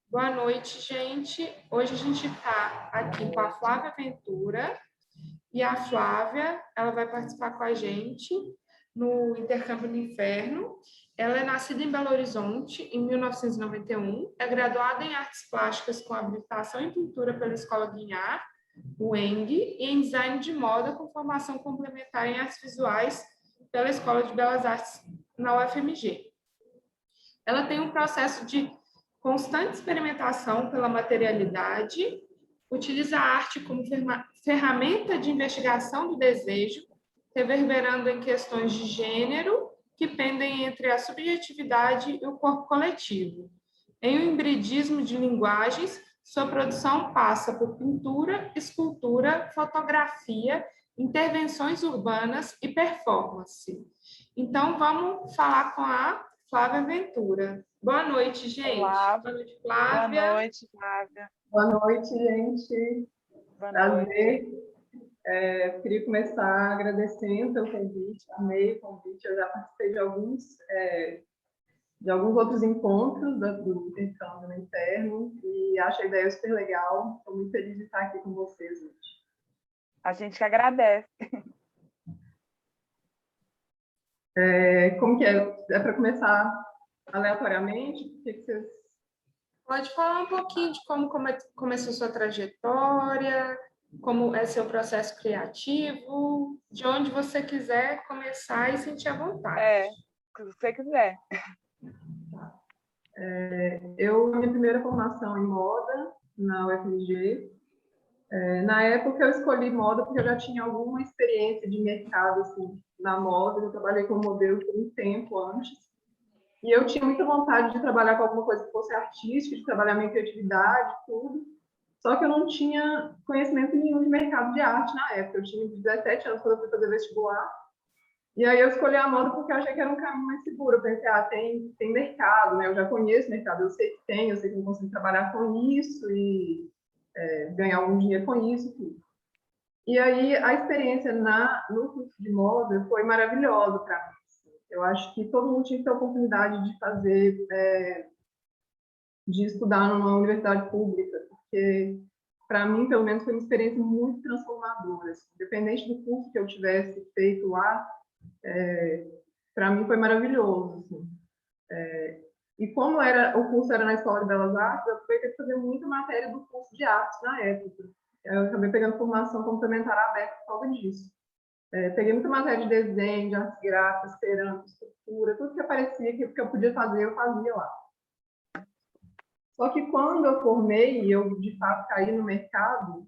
Boa noite, gente. Hoje a gente está aqui com a Flávia Ventura e a Flávia, ela vai participar com a gente no Intercâmbio no Inferno. Ela é nascida em Belo Horizonte em 1991, é graduada em Artes Plásticas com habilitação em Pintura pela Escola Guignard, UENG, e em Design de Moda com formação complementar em Artes Visuais pela Escola de Belas Artes na UFMG. Ela tem um processo de constante experimentação pela materialidade, utiliza a arte como ferramenta de investigação do desejo, reverberando em questões de gênero que pendem entre a subjetividade e o corpo coletivo. Em um hibridismo de linguagens, sua produção passa por pintura, escultura, fotografia, intervenções urbanas e performance. Então, vamos falar com a Flávia Ventura. Boa noite, gente. Olá. Boa noite, Flávia. Boa noite, Flávia. Boa noite, gente. Boa Prazer. noite. Queria começar agradecendo o convite, amei o convite. Eu já participei de alguns outros encontros do Intercâmbio no Inferno e acho a ideia super legal. Estou muito feliz de estar aqui com vocês hoje. A gente que agradece. Como que é? É para começar aleatoriamente? O que vocês... Pode falar um pouquinho de como começou sua trajetória, como é seu processo criativo, de onde você quiser começar e sentir à vontade. Se você quiser. Minha primeira formação em moda na UFMG. Na época eu escolhi moda porque eu já tinha alguma experiência de mercado assim, na moda, eu trabalhei como modelo por um tempo antes, e eu tinha muita vontade de trabalhar com alguma coisa que fosse artística, de trabalhar minha criatividade, tudo, só que eu não tinha conhecimento nenhum de mercado de arte na época, eu tinha 17 anos quando eu fui fazer vestibular, e aí eu escolhi a moda porque eu achei que era um caminho mais seguro, eu pensei, tem mercado, né? Eu já conheço o mercado, eu sei que eu consigo trabalhar com isso e ganhar algum dinheiro com isso, tudo. E aí a experiência no curso de moda foi maravilhosa para mim. Eu acho que todo mundo tinha que ter a oportunidade de fazer, de estudar numa universidade pública, porque para mim, pelo menos, foi uma experiência muito transformadora. Independente do curso que eu tivesse feito lá, para mim foi maravilhoso. Assim. E como o curso era na Escola de Belas Artes, eu aproveitei para fazer muita matéria do curso de artes na época. Eu acabei pegando formação complementar aberta por causa disso. Peguei muita matéria de desenho, de artes gráficas, cerâmica, escultura, tudo que aparecia que eu podia fazer, eu fazia lá. Só que quando eu formei e eu, de fato, caí no mercado,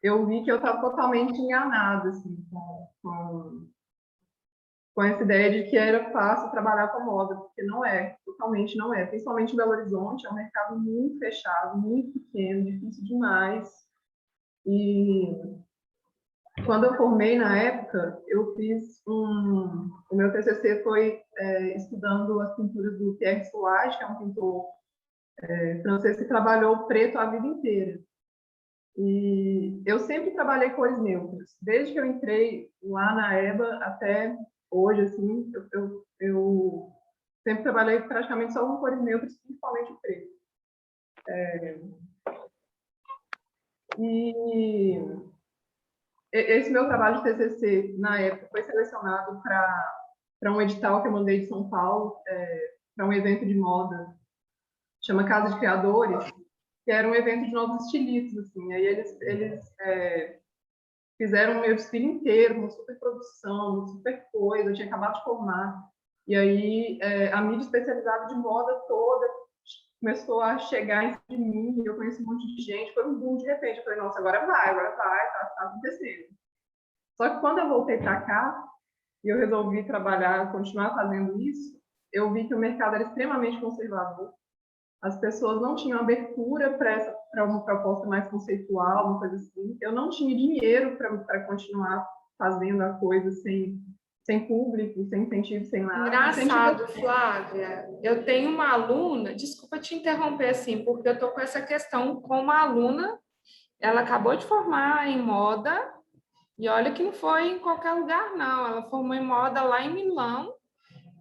eu vi que eu estava totalmente enganada assim, com essa ideia de que era fácil trabalhar com moda, porque não é, totalmente não é. Principalmente em Belo Horizonte, é um mercado muito fechado, muito pequeno, difícil demais. E quando eu formei na época, eu fiz o meu TCC foi estudando as pinturas do Pierre Soulages, que é um pintor francês que trabalhou preto a vida inteira. E eu sempre trabalhei cores neutras. Desde que eu entrei lá na EBA até hoje, assim, eu sempre trabalhei praticamente só com cores neutras, principalmente o preto. E esse meu trabalho de TCC, na época, foi selecionado para um edital que eu mandei de São Paulo, para um evento de moda, chama Casa de Criadores, que era um evento de novos estilistas, assim. Aí eles fizeram o meu desfile inteiro, uma super produção, uma super coisa, eu tinha acabado de formar. E aí a mídia especializada de moda toda começou a chegar em cima de mim, eu conheci um monte de gente, foi um boom de repente. Eu falei, nossa, agora vai, tá acontecendo. Só que quando eu voltei para cá, e eu resolvi trabalhar, continuar fazendo isso, eu vi que o mercado era extremamente conservador. As pessoas não tinham abertura para uma proposta mais conceitual, uma coisa assim. Eu não tinha dinheiro para continuar fazendo a coisa sem público, sem incentivo, sem nada. Engraçado, Flávia. Eu tenho uma aluna, desculpa te interromper assim, porque eu estou com essa questão com uma aluna, ela acabou de formar em moda, e olha que não foi em qualquer lugar, não. Ela formou em moda lá em Milão,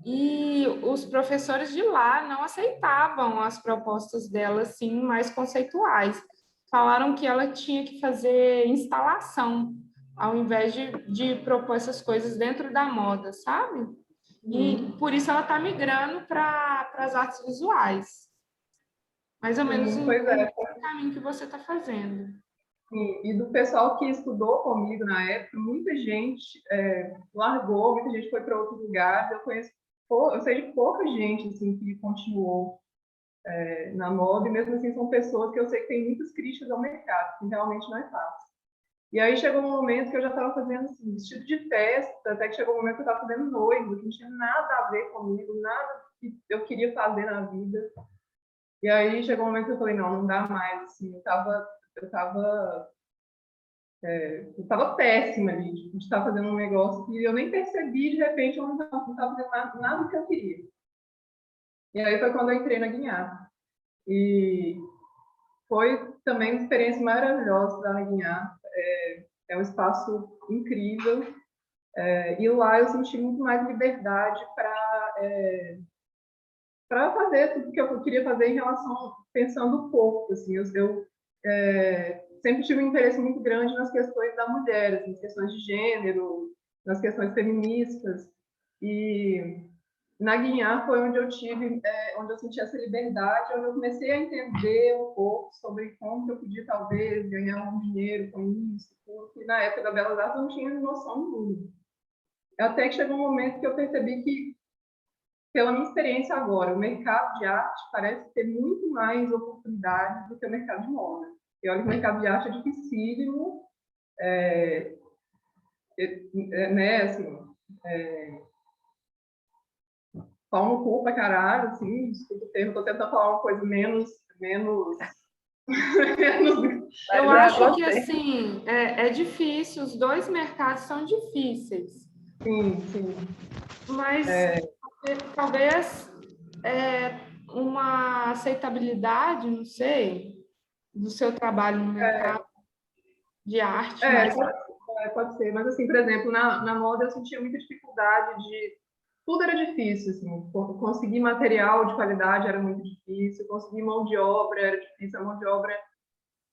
E os professores de lá não aceitavam as propostas dela, assim, mais conceituais. Falaram que ela tinha que fazer instalação, ao invés de propor essas coisas dentro da moda, sabe? E por isso ela está migrando para as artes visuais. Mais ou menos Pois é. o caminho que você está fazendo. Sim, e do pessoal que estudou comigo na época, muita gente largou, muita gente foi para outros lugares. Eu sei de pouca gente assim que continuou na moda, e mesmo assim são pessoas que eu sei que têm muitas críticas ao mercado, que realmente não é fácil. E aí chegou um momento que eu já estava fazendo assim, vestido de festa, até que chegou um momento que eu estava fazendo noivo, que não tinha nada a ver comigo, nada que eu queria fazer na vida. E aí chegou um momento que eu falei, não dá mais, assim, eu estava péssima ali, de estar fazendo um negócio que eu nem percebi, de repente eu não estava fazendo nada do que eu queria. E aí foi quando eu entrei na Guinhar. E foi também uma experiência maravilhosa lá na Guinhar. É um espaço incrível. E lá eu senti muito mais liberdade para fazer tudo que eu queria fazer em relação, pensando o corpo. Assim, eu sempre tive um interesse muito grande nas questões da mulher, assim, nas questões de gênero, nas questões feministas. E na Guinhar foi onde onde eu senti essa liberdade, onde eu comecei a entender um pouco sobre como eu podia, talvez, ganhar um dinheiro com isso, porque na época da Belas Artes eu não tinha noção nenhuma. Até que chegou um momento que eu percebi que, pela minha experiência agora, o mercado de arte parece ter muito mais oportunidades do que o mercado de moda. E olha que o mercado de arte é dificílimo, né, assim, pau no cu pra caralho, assim, desculpa o termo, tô tentando falar uma coisa menos Eu acho que, assim, é difícil, os dois mercados são difíceis. Sim. Mas talvez uma aceitabilidade, não sei, do seu trabalho no mercado de arte, mas pode ser. Mas, assim, por exemplo, na moda eu sentia muita dificuldade de... Tudo era difícil, assim. Conseguir material de qualidade era muito difícil, conseguir mão de obra era difícil. A mão de obra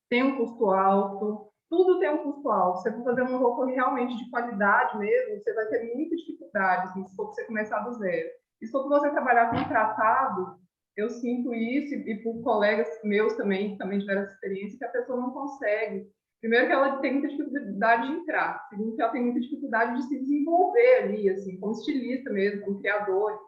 tem um custo alto, tudo tem um custo alto. Se você for fazer uma roupa realmente de qualidade mesmo, você vai ter muita dificuldade, assim, se for você começar do zero. E se for você trabalhar contratado, eu sinto isso, e por colegas meus também, que também tiveram essa experiência, que a pessoa não consegue. Primeiro que ela tem muita dificuldade de entrar, segundo que ela tem muita dificuldade de se desenvolver ali, assim, como estilista mesmo, como criador.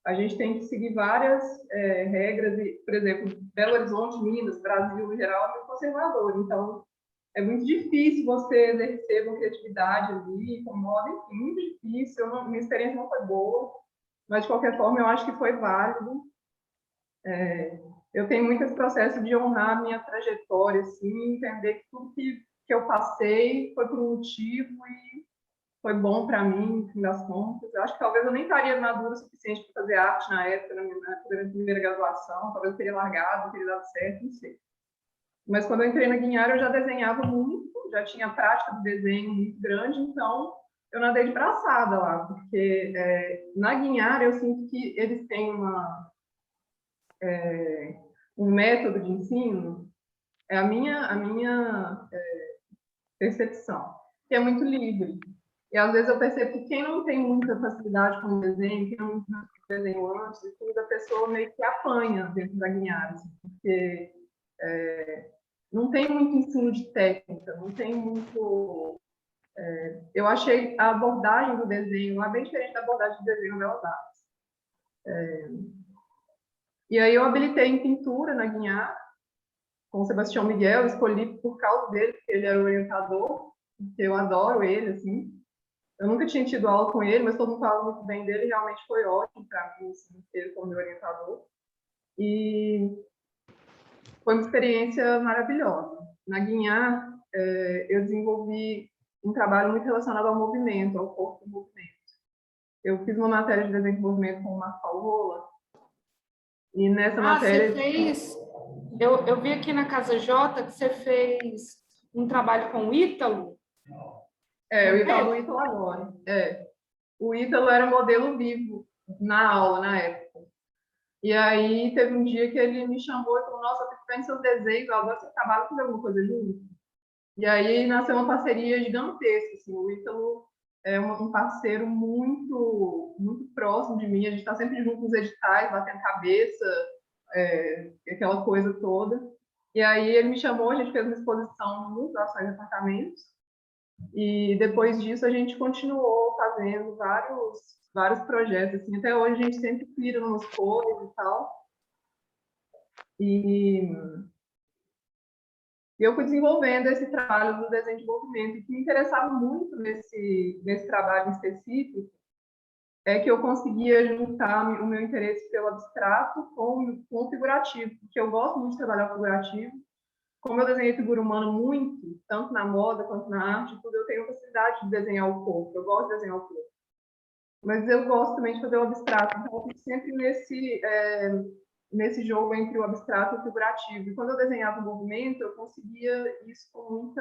A gente tem que seguir várias regras, e, por exemplo, Belo Horizonte, Minas, Brasil no geral, é muito conservador, então é muito difícil você exercer uma criatividade ali, com moda, enfim, muito difícil. Minha experiência não foi boa, mas de qualquer forma eu acho que foi válido. Eu tenho muito esse processo de honrar a minha trajetória, assim, entender que tudo que eu passei foi por um motivo e foi bom para mim, no fim das contas. Eu acho que talvez eu nem estaria madura o suficiente para fazer arte na época, na minha primeira graduação, talvez eu teria largado, teria dado certo, não sei. Mas quando eu entrei na Guinhar, eu já desenhava muito, já tinha prática do desenho muito grande, então eu nadei de braçada lá, porque na Guinhar eu sinto que eles têm um método de ensino, é a minha percepção, que é muito livre. E às vezes eu percebo que quem não tem muita facilidade com o desenho, quem não desenho antes e tudo, a pessoa meio que apanha dentro da Guinhar, assim, porque não tem muito ensino de técnica, não tem muito... Eu achei a abordagem do desenho lá bem diferente da abordagem do desenho da Belas Artes. E aí eu habilitei em pintura na Guinhar, com o Sebastião Miguel, escolhi por causa dele, porque ele era o orientador, porque eu adoro ele, assim. Eu nunca tinha tido aula com ele, mas todo mundo falava muito bem dele, realmente foi ótimo para mim, assim, ele como meu orientador. E foi uma experiência maravilhosa. Na Guinhar, eu desenvolvi um trabalho muito relacionado ao movimento, ao corpo do movimento. Eu fiz uma matéria de desenho de movimento com o Marco Rola, e nessa matéria... Você fez... Eu vi aqui na Casa J que você fez um trabalho com o Ítalo. Eu ia falar do Ítalo agora. O Ítalo era modelo vivo na aula, na época. E aí teve um dia que ele me chamou e falou, nossa, eu fico vendo seus desenhos, eu adoro seu trabalho, fazer alguma coisa junto. E aí nasceu uma parceria gigantesca, assim, o Ítalo é um parceiro muito próximo de mim, a gente está sempre junto nos editais, batendo cabeça, aquela coisa toda. E aí ele me chamou, a gente fez uma exposição nos Ações de Apartamentos, e depois disso a gente continuou fazendo vários projetos, assim, até hoje a gente sempre pira nos cores e tal. E eu fui desenvolvendo esse trabalho do desenho de movimento, e que me interessava muito nesse trabalho em específico é que eu conseguia juntar o meu interesse pelo abstrato com o figurativo, porque eu gosto muito de trabalhar o figurativo. Como eu desenhei figura humana muito, tanto na moda quanto na arte, tudo, eu tenho facilidade de desenhar o corpo, eu gosto de desenhar o corpo. Mas eu gosto também de fazer o abstrato, então eu fico sempre nesse jogo entre o abstrato e o figurativo. E quando eu desenhava o movimento, eu conseguia isso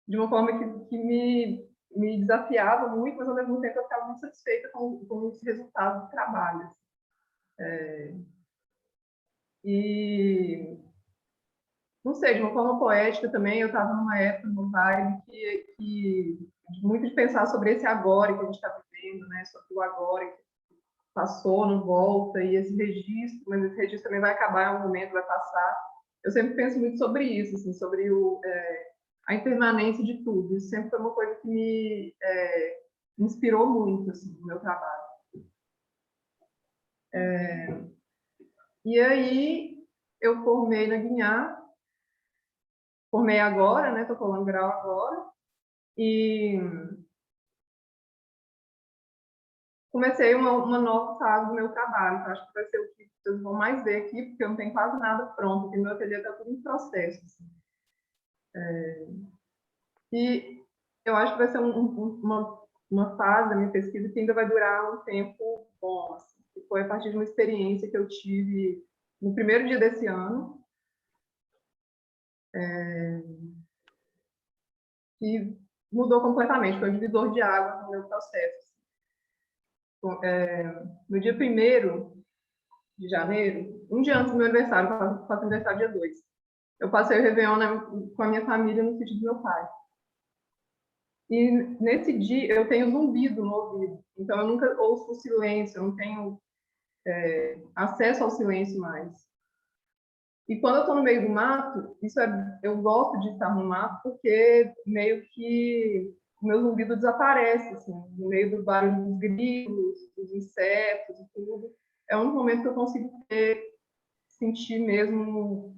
de uma forma que me desafiava muito, mas ao mesmo tempo eu ficava muito satisfeita com esse resultado do trabalho. E não sei, de uma forma poética também, eu estava numa época, numa vibe muito de pensar sobre esse agora que a gente está vivendo, né? Sobre o agora que passou, não volta, e esse registro, mas esse registro também vai acabar em algum momento, vai passar. Eu sempre penso muito sobre isso, assim, sobre a impermanência de tudo. Isso sempre foi uma coisa que me inspirou muito, assim, no meu trabalho. E aí, eu formei na Guinhar, formei agora, né? Estou falando grau agora, e comecei uma nova fase do meu trabalho, que eu acho que vai ser o que vocês vão mais ver aqui, porque eu não tenho quase nada pronto, porque meu ateliê está tudo em processo. Assim. E eu acho que vai ser uma fase da minha pesquisa que ainda vai durar um tempo bom, assim, que foi a partir de uma experiência que eu tive no primeiro dia desse ano, que mudou completamente, foi um divisor de águas no meu processo. No dia 1º de janeiro, um dia antes do meu aniversário, eu faço aniversário dia 2, eu passei o Réveillon com a minha família no sítio do meu pai. E nesse dia eu tenho zumbido no ouvido, então eu nunca ouço o silêncio, eu não tenho acesso ao silêncio mais. E quando eu estou no meio do mato, eu gosto de estar no mato porque meio que o meu zumbido desaparece, assim, no meio do barulho dos grilos, dos insetos e tudo. É um momento que eu consigo sentir mesmo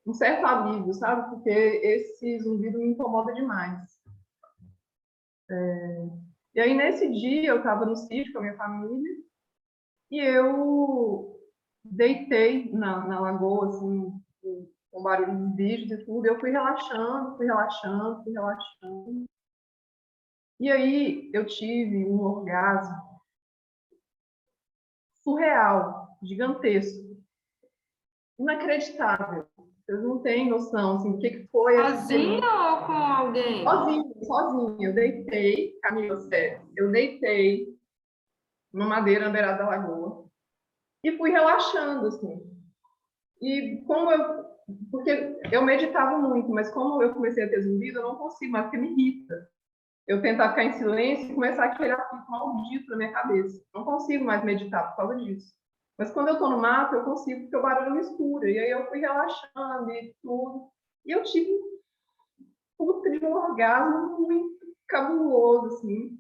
um certo alívio, sabe? Porque esse zumbido me incomoda demais. E aí, nesse dia, eu estava no sítio com a minha família e eu deitei na lagoa, assim, com barulho dos bichos e tudo. Eu fui relaxando, fui relaxando, fui relaxando. E aí, eu tive um orgasmo surreal, gigantesco, inacreditável. Vocês não têm noção, assim, do que foi essa experiência. Sozinha ou com alguém? Sozinha. Eu deitei, Camila, sério, eu deitei numa madeira na beirada da lagoa e fui relaxando, assim. E porque eu meditava muito, mas como eu comecei a ter zumbido, eu não consigo mais, porque me irrita. Eu tentar ficar em silêncio e começar aquele apito maldito na minha cabeça. Não consigo mais meditar por causa disso. Mas quando eu estou no mato, eu consigo, porque o barulho mistura. E aí eu fui relaxando e tudo. E eu tive um orgasmo muito cabuloso, assim.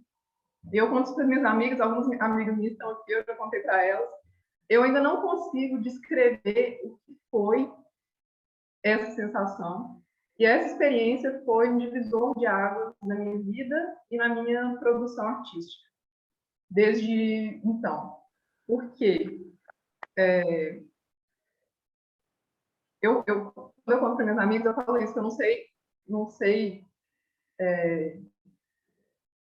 E eu conto para minhas amigas, algumas amigas minhas estão aqui, eu já contei para elas. Eu ainda não consigo descrever o que foi essa sensação. E essa experiência foi um divisor de águas na minha vida e na minha produção artística. Desde então. Por quê? Quando eu conto para minhas amigas, eu falo isso, que eu não sei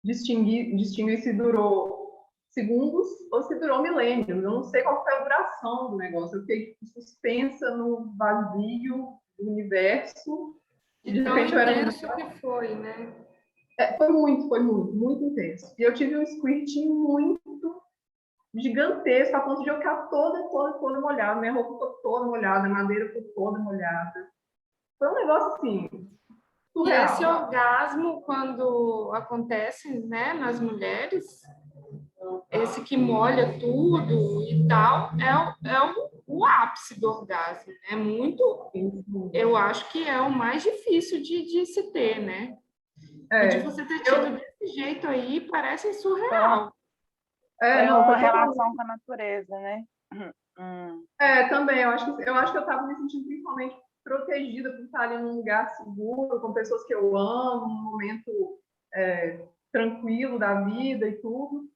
distinguir se durou segundos ou se durou milênios. Eu não sei qual foi a duração do negócio. Eu fiquei suspensa no vazio do universo. De tão intenso que foi, né? Muito intenso. E eu tive um squirting muito gigantesco, a ponto de eu ficar toda molhada, minha roupa ficou toda molhada, a madeira ficou toda molhada. Foi um negócio assim, E esse surreal. orgasmo, quando acontece, né, nas mulheres, esse que molha tudo e tal, o ápice do orgasmo. É muito, eu acho que é o mais difícil de se ter, né? E de É, você ter tido eu, desse jeito aí, parece surreal. Foi não, uma foi totalmente. relação com a natureza, né? Hum. Também, eu acho que eu estava me sentindo principalmente protegida por estar ali num lugar seguro, com pessoas que eu amo, num momento tranquilo da vida e tudo.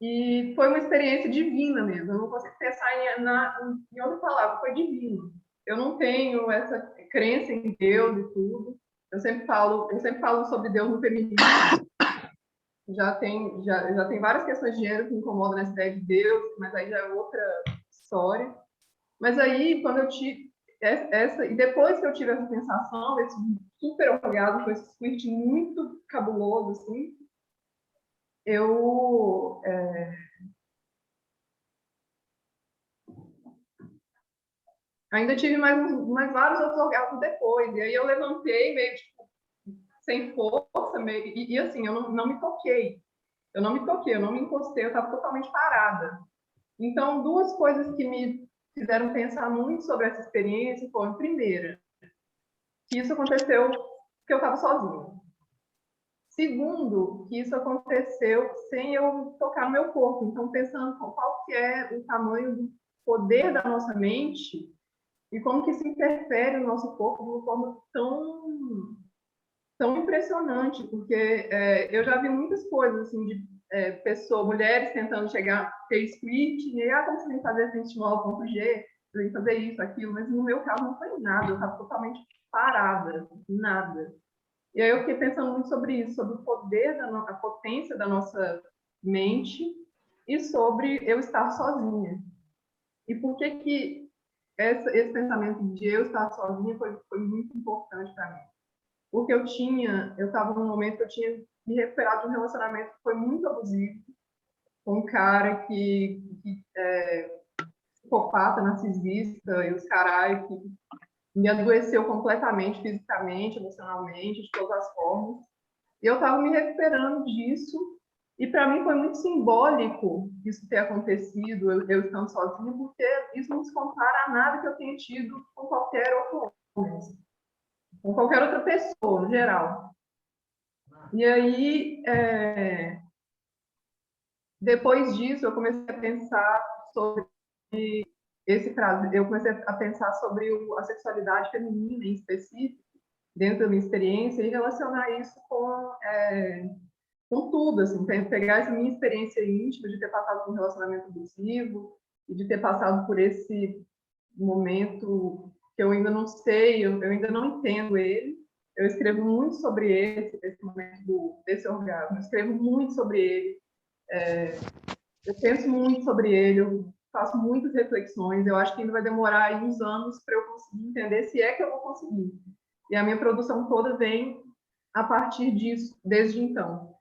E foi uma experiência divina mesmo. Eu não consigo pensar em outra palavra, foi divino. Eu não tenho essa crença em Deus e tudo. Eu sempre falo sobre Deus no feminino. Já tem várias questões de gênero que me incomodam nessa ideia de Deus, mas aí já é outra história. Mas aí, quando eu tive e depois que eu tive essa sensação, esse super orgasmo, com esse squirt muito cabuloso, assim, eu ainda tive mais vários outros orgasmos depois. E aí eu levantei meio tipo, sem força, e assim, eu não me toquei. Eu não me toquei, eu não me encostei, eu estava totalmente parada. Então, duas coisas que me fizeram pensar muito sobre essa experiência foram, primeira, que isso aconteceu porque eu estava sozinha. Segundo, que isso aconteceu sem eu tocar no meu corpo. Então, pensando qual que é o tamanho do poder da nossa mente e como que isso interfere no nosso corpo de uma forma tão impressionante, porque eu já vi muitas coisas assim de pessoas, mulheres tentando chegar, ter script, e como você tem que fazer sem estimular o ponto G, tem que fazer isso, aquilo, mas no meu caso não foi nada, eu estava totalmente parada, nada. E aí eu fiquei pensando muito sobre isso, sobre o poder, a potência da nossa mente e sobre eu estar sozinha. E por que esse pensamento de eu estar sozinha foi muito importante para mim? Porque eu estava num momento que eu tinha me recuperado de um relacionamento que foi muito abusivo, com um cara que psicopata, narcisista e os caras que me adoeceu completamente, fisicamente, emocionalmente, de todas as formas. E eu estava me recuperando disso, e para mim foi muito simbólico isso ter acontecido, eu estando sozinha, porque isso não se compara a nada que eu tenha tido com qualquer outro homem, com qualquer outra pessoa, no geral. E aí, depois disso, eu comecei a pensar sobre esse prazer, eu comecei a pensar sobre a sexualidade feminina em específico, dentro da minha experiência, e relacionar isso com tudo, assim, pegar essa minha experiência íntima de ter passado por um relacionamento abusivo e de ter passado por esse momento que eu ainda não sei, eu ainda não entendo ele. Eu escrevo muito sobre esse momento desse orgasmo, eu escrevo muito sobre ele, eu penso muito sobre ele, eu faço muitas reflexões, eu acho que ainda vai demorar aí uns anos para eu conseguir entender se é que eu vou conseguir. E a minha produção toda vem a partir disso, desde então.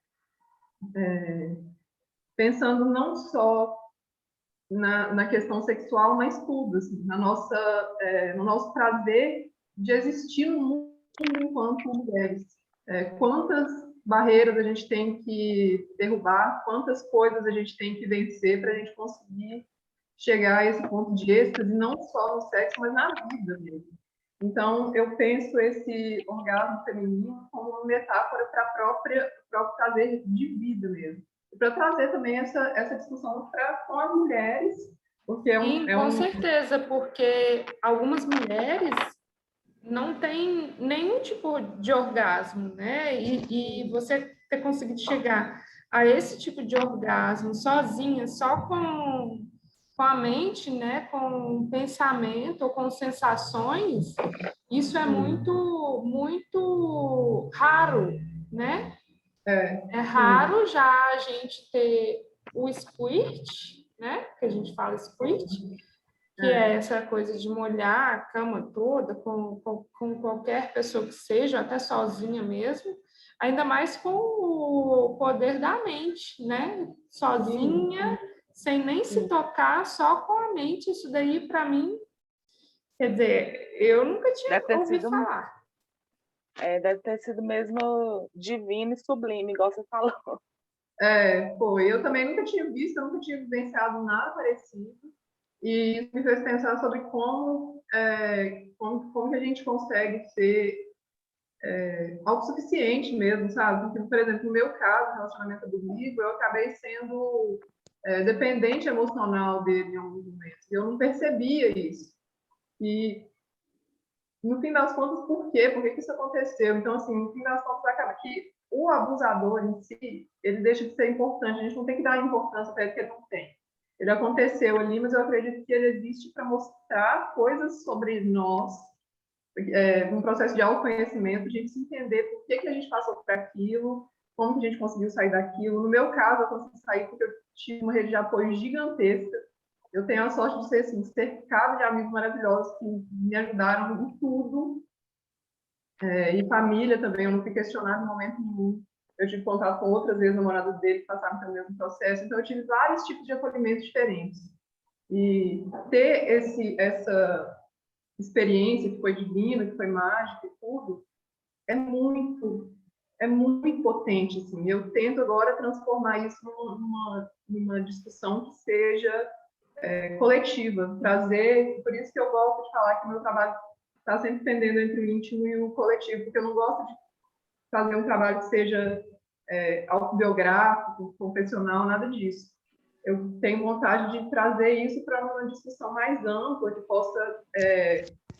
Pensando não só na questão sexual, mas tudo, assim, no nosso prazer de existir no mundo enquanto mulheres. Quantas barreiras a gente tem que derrubar, quantas coisas a gente tem que vencer para a gente conseguir chegar a esse ponto de êxtase, não só no sexo, mas na vida mesmo. Então, eu penso esse orgasmo feminino como uma metáfora para o próprio prazer de vida mesmo. E para trazer também essa discussão com as mulheres, porque Sim, com certeza, porque algumas mulheres não têm nenhum tipo de orgasmo, né? E você ter conseguido chegar a esse tipo de orgasmo sozinha, só com a mente, né? Com o pensamento ou com sensações, isso é muito, muito raro, né? É raro já a gente ter o squirt, né? Que a gente fala squirt, que é essa coisa de molhar a cama toda com qualquer pessoa que seja, até sozinha mesmo, ainda mais com o poder da mente, né? Sozinha, sem nem se tocar, só com a mente. Isso daí, para mim, quer dizer, eu nunca tinha Deve ter ouvido sido, falar. deve ter sido mesmo divino e sublime, igual você falou. Foi. Eu também nunca tinha visto, eu nunca tinha vivenciado nada parecido. E isso me fez pensar sobre como que a gente consegue ser autossuficiente mesmo, sabe? Porque, por exemplo, no meu caso, relacionamento abusivo, eu acabei sendo dependente emocional dele em alguns momentos. Eu não percebia isso. E, no fim das contas, por quê? Por que que isso aconteceu? Então, assim, no fim das contas, acaba que o abusador em si, ele deixa de ser importante. A gente não tem que dar importância para ele que ele não tem. Ele aconteceu ali, mas eu acredito que ele existe para mostrar coisas sobre nós, um processo de autoconhecimento, de a gente se entender por que que a gente passou por aquilo, como que a gente conseguiu sair daquilo. No meu caso, eu consegui sair porque eu tive uma rede de apoio gigantesca. Eu tenho a sorte de ser assim, cercada de amigos maravilhosos que me ajudaram em tudo, e família também. Eu não fui questionada em momento nenhum. Eu tive contato com outras ex-namoradas dele que passaram pelo mesmo processo. Então, eu tive vários tipos de acolhimento diferentes. E ter essa experiência que foi divina, que foi mágica e tudo, é muito, é muito potente, assim. Eu tento agora transformar isso numa discussão que seja coletiva, trazer, por isso que eu gosto de falar que o meu trabalho está sempre pendendo entre o íntimo e o coletivo, porque eu não gosto de fazer um trabalho que seja autobiográfico, confessional, nada disso. Eu tenho vontade de trazer isso para uma discussão mais ampla, que possa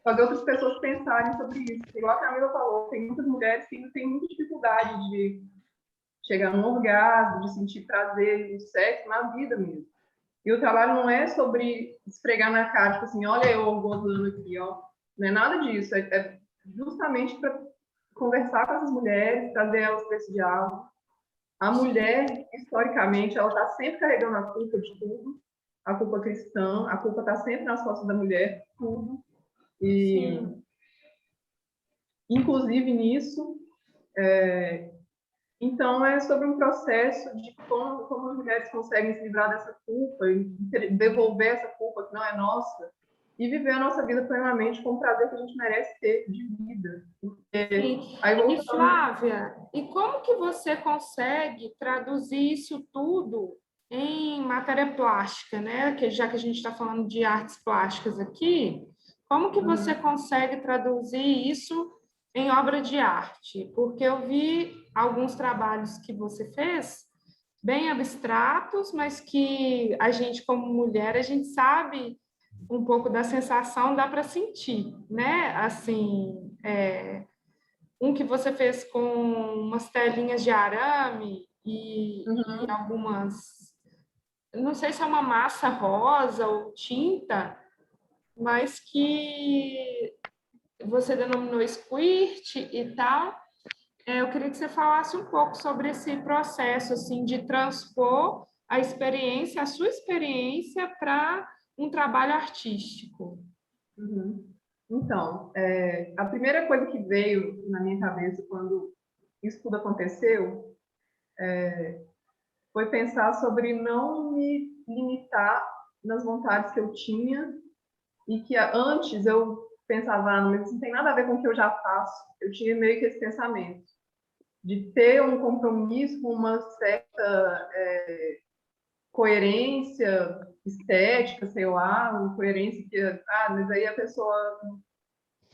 fazer outras pessoas pensarem sobre isso. Igual a Camila falou, tem muitas mulheres que ainda têm muita dificuldade de chegar num orgasmo, de sentir prazer no sexo, na vida mesmo. E o trabalho não é sobre esfregar na cara, tipo assim, olha eu gozando aqui, ó. Não é nada disso. É justamente para conversar com essas mulheres, trazer elas para esse diálogo. A mulher, historicamente, ela está sempre carregando a culpa de tudo, a culpa cristã, a culpa está sempre nas costas da mulher, tudo. E, Sim. inclusive nisso, então é sobre um processo de como as mulheres conseguem se livrar dessa culpa e devolver essa culpa que não é nossa e viver a nossa vida plenamente com o prazer que a gente merece ter de vida. Sim. Aí E voltando. Flávia, e como que você consegue traduzir isso tudo em matéria plástica, né? Já que a gente está falando de artes plásticas aqui, como que você consegue traduzir isso em obra de arte? Porque eu vi alguns trabalhos que você fez bem abstratos, mas que a gente, como mulher, a gente sabe um pouco da sensação, dá para sentir, né? Assim, um que você fez com umas telinhas de arame e algumas, não sei se é uma massa rosa ou tinta, mas que você denominou squirt e tal. Eu queria que você falasse um pouco sobre esse processo assim de transpor a experiência, a sua experiência para um trabalho artístico. Uhum. Então, a primeira coisa que veio na minha cabeça quando isso tudo aconteceu foi pensar sobre não me limitar nas vontades que eu tinha e que antes eu pensava, mas isso não tem nada a ver com o que eu já faço. Eu tinha meio que esse pensamento de ter um compromisso com uma certa coerência estética, sei lá, uma coerência que, mas aí a pessoa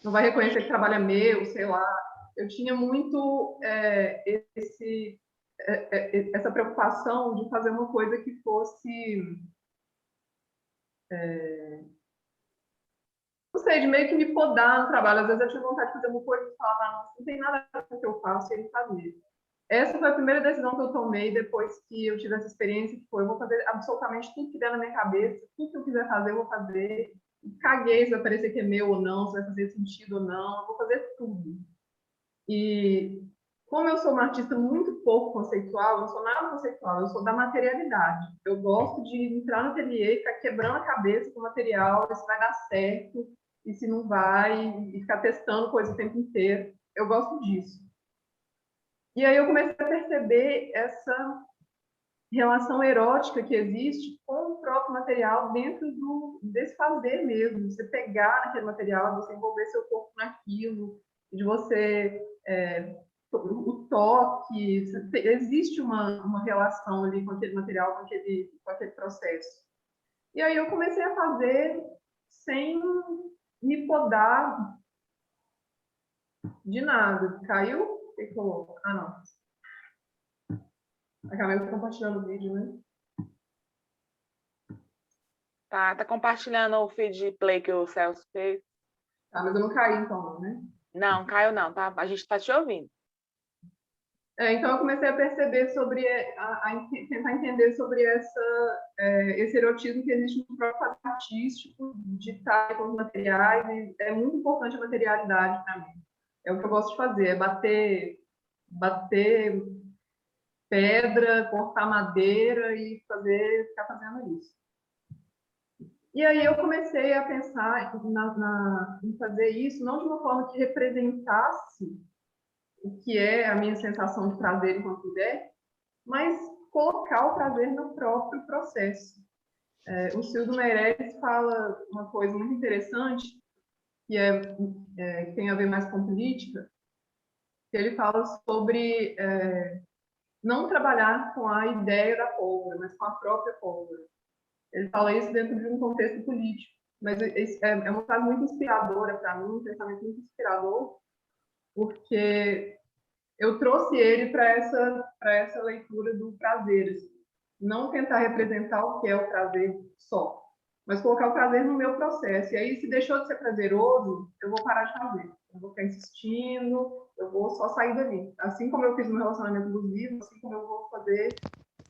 não vai reconhecer que trabalho é meu, sei lá. Eu tinha muito essa preocupação de fazer uma coisa que fosse, não sei, de meio que me podar no trabalho. Às vezes eu tinha vontade de fazer uma coisa e falava, nossa, não tem nada a ver com o que eu faço, e ele fazia. Essa foi a primeira decisão que eu tomei depois que eu tive essa experiência, que foi, eu vou fazer absolutamente tudo que der na minha cabeça, tudo que eu quiser fazer, eu vou fazer. Caguei se vai parecer que é meu ou não, se vai fazer sentido ou não, eu vou fazer tudo. E como eu sou uma artista muito pouco conceitual, eu não sou nada conceitual, eu sou da materialidade. Eu gosto de entrar no ateliê e ficar quebrando a cabeça com o material, se vai dar certo, e se não vai, e ficar testando coisa o tempo inteiro. Eu gosto disso. E aí eu comecei a perceber essa relação erótica que existe com o próprio material dentro desse fazer mesmo, você pegar aquele material, você envolver seu corpo naquilo, de você o toque, existe uma relação ali com aquele material, com aquele processo. E aí eu comecei a fazer sem me podar de nada. Caiu? Ficou. Ah, não. A Camila está compartilhando o vídeo, né? Tá compartilhando o feed play que o Celso fez. Ah, mas eu não caí então, não, né? Não, caiu não, tá? A gente está te ouvindo. Então eu comecei a perceber sobre, tentar entender sobre esse erotismo que existe no próprio fazer artístico, de estar com os materiais, e é muito importante a materialidade para mim. É o que eu gosto de fazer, é bater pedra, cortar madeira e ficar fazendo isso. E aí eu comecei a pensar em fazer isso, não de uma forma que representasse o que é a minha sensação de prazer enquanto mulher, mas colocar o prazer no próprio processo. O Cildo Meirelles fala uma coisa muito interessante, que tem a ver mais com política, que ele fala sobre não trabalhar com a ideia da pólvora, mas com a própria pólvora. Ele fala isso dentro de um contexto político, mas é uma frase muito inspiradora para mim, um pensamento muito inspirador, porque eu trouxe ele para essa leitura do prazer, assim. Não tentar representar o que é o prazer só, mas colocar o prazer no meu processo. E aí, se deixou de ser prazeroso, eu vou parar de fazer. Eu vou ficar insistindo, eu vou só sair dali. Assim como eu fiz no relacionamento abusivo, assim como eu vou fazer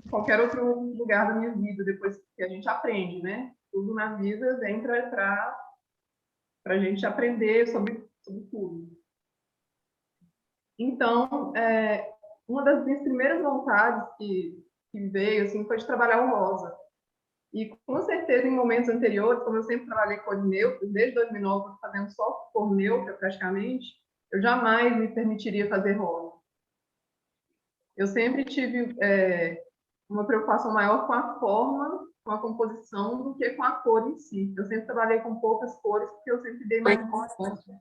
em qualquer outro lugar da minha vida, depois que a gente aprende, né? Tudo na vida vem para a gente aprender sobre tudo. Então, uma das minhas primeiras vontades que veio assim, foi de trabalhar o rosa. E, com certeza, em momentos anteriores, como eu sempre trabalhei cor neutra, desde 2009, fazendo só cor neutra, praticamente, eu jamais me permitiria fazer rosa. Eu sempre tive uma preocupação maior com a forma, com a composição, do que com a cor em si. Eu sempre trabalhei com poucas cores, porque eu sempre dei mais importância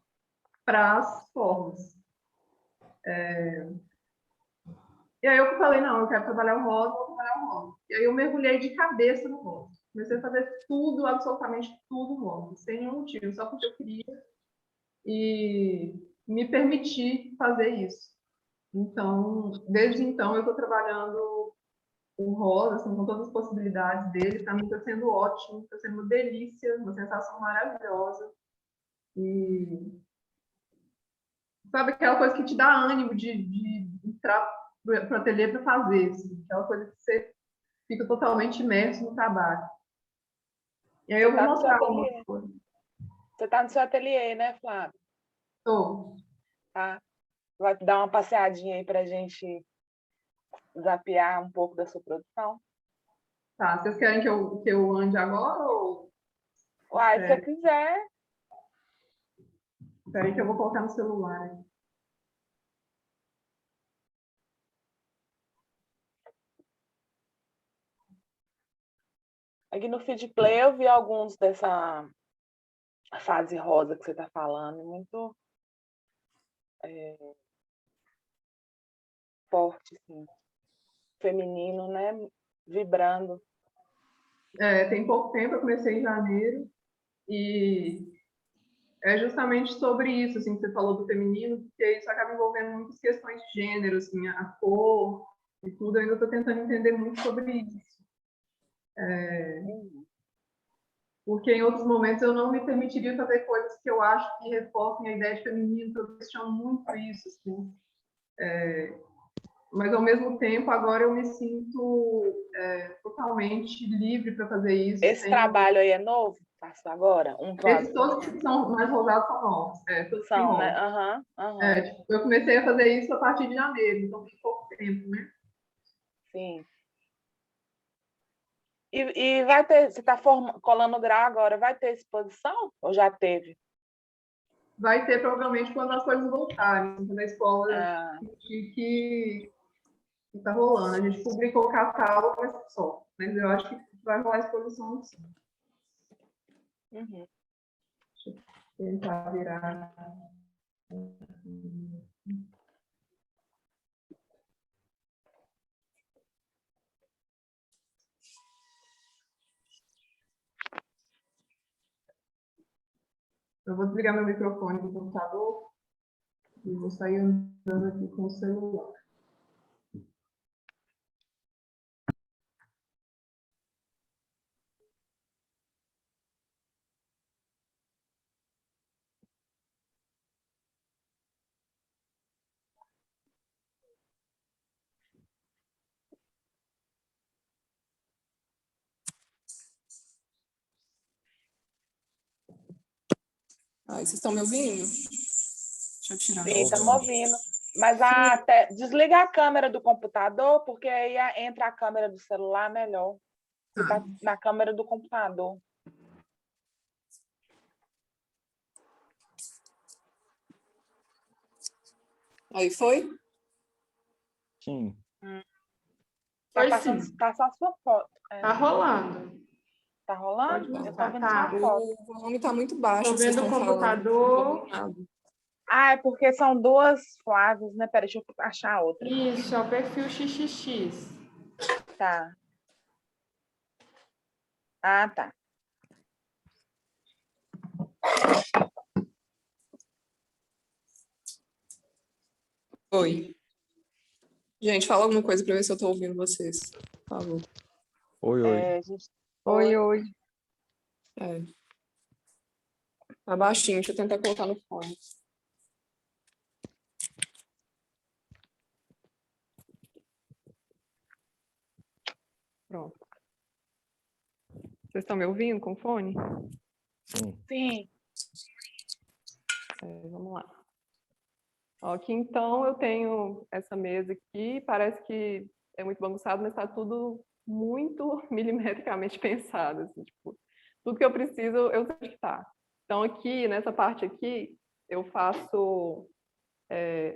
para as formas. E aí eu falei, não, eu quero trabalhar o rosa, vou trabalhar o rosa. E aí eu mergulhei de cabeça no rosa. Comecei a fazer tudo, absolutamente tudo rosa, sem nenhum motivo, só porque eu queria e me permitir fazer isso. Então, desde então, eu estou trabalhando o rosa, assim, com todas as possibilidades dele. Para mim está sendo ótimo, está sendo uma delícia, uma sensação maravilhosa. E sabe aquela coisa que te dá ânimo de entrar para o ateliê para fazer, assim, aquela coisa que você fica totalmente imerso no trabalho. E aí eu vou mostrar algumas coisas. Você está no seu ateliê, né, Flávia? Estou. Tá. Vai dar uma passeadinha aí para a gente zapear um pouco da sua produção? Tá, vocês querem que eu ande agora ou... Uai, se você quiser. Espera aí que eu vou colocar no celular. Aqui no feed play eu vi alguns dessa fase rosa que você está falando, muito forte, assim, feminino, né? Vibrando. Tem pouco tempo, eu comecei em janeiro, e é justamente sobre isso, assim, que você falou do feminino, porque isso acaba envolvendo muitas questões de gênero, assim, a cor e tudo. Eu ainda estou tentando entender muito sobre isso. Porque em outros momentos eu não me permitiria fazer coisas que eu acho que reforcem a ideia de feminino, que eu questiono muito isso, assim. Mas, ao mesmo tempo, agora eu me sinto totalmente livre para fazer isso. Esse trabalho aí é novo? Faço agora? Esses todos que são mais rosados são novos. Todos são, né? Uhum. Eu comecei a fazer isso a partir de janeiro, então tem pouco tempo, né? Sim. E vai ter, você está colando grau agora, vai ter exposição? Ou já teve? vai ter provavelmente quando as coisas voltarem, quando a escola Ah, sentir que está rolando. A gente publicou o catálogo, mas só. Mas eu acho que vai rolar exposição sim. uhum. Tentar virar. Eu vou desligar meu microfone do computador e vou sair andando aqui com o celular. Ai, vocês estão me ouvindo? Deixa eu tirar. Sim, estamos ouvindo. Mas desliga a câmera do computador, porque aí entra a câmera do celular melhor. Você está na câmera do computador. Aí foi? Sim. Foi sim. Tá só a sua foto. Tá rolando. Tá rolando? Pode Eu tô mostrar. vendo só a Tá. foto. O volume está muito baixo, Tô que vocês vendo o estão falando. computador. Não tô ouvindo nada. Ah, é porque são duas Flávias, né? Peraí, deixa eu achar outra. Isso, é o perfil XXX. Tá. Ah, tá. Oi. Gente, fala alguma coisa para ver se eu estou ouvindo vocês. Por favor. Oi, oi. Oi. Oi. É. Tá baixinho, deixa eu tentar colocar no fone. Pronto. Vocês estão me ouvindo com fone? Sim. Sim. Vamos lá. Aqui, então, eu tenho essa mesa aqui, parece que é muito bagunçado, mas está tudo muito milimetricamente pensado, assim, tipo, tudo que eu preciso, eu sei que está. Então, aqui, nessa parte aqui, eu faço,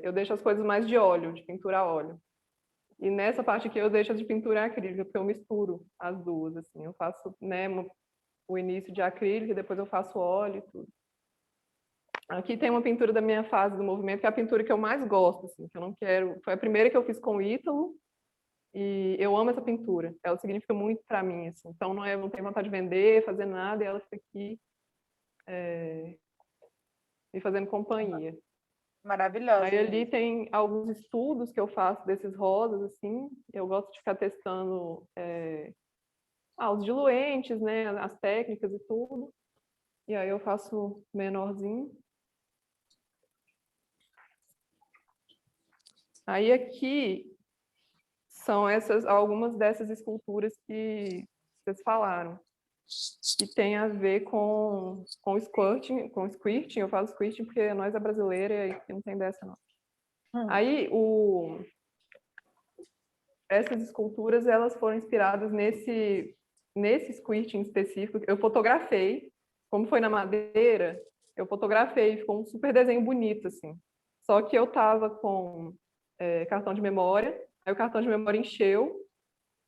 eu deixo as coisas mais de óleo, de pintura a óleo. E nessa parte aqui eu deixo as de pintura acrílica, porque eu misturo as duas, assim, eu faço, né, o início de acrílico, depois eu faço óleo e tudo. Aqui tem uma pintura da minha fase do movimento, que é a pintura que eu mais gosto, assim, que eu não quero. Foi a primeira que eu fiz com o Ítalo, e eu amo essa pintura. Ela significa muito para mim, assim. Então não tenho vontade de vender, fazer nada, e ela fica aqui me fazendo companhia. Maravilhosa. Aí ali tem alguns estudos que eu faço desses rosas, assim. Eu gosto de ficar testando os diluentes, né, as técnicas e tudo. E aí eu faço menorzinho. Aí aqui são algumas dessas esculturas que vocês falaram, que tem a ver com squirting, eu falo squirting porque nós é brasileira e aqui não tem dessa não. Aí essas esculturas elas foram inspiradas nesse squirting específico. Eu fotografei, como foi na madeira, eu fotografei, ficou um super desenho bonito assim. Só que eu tava com cartão de memória, aí o cartão de memória encheu,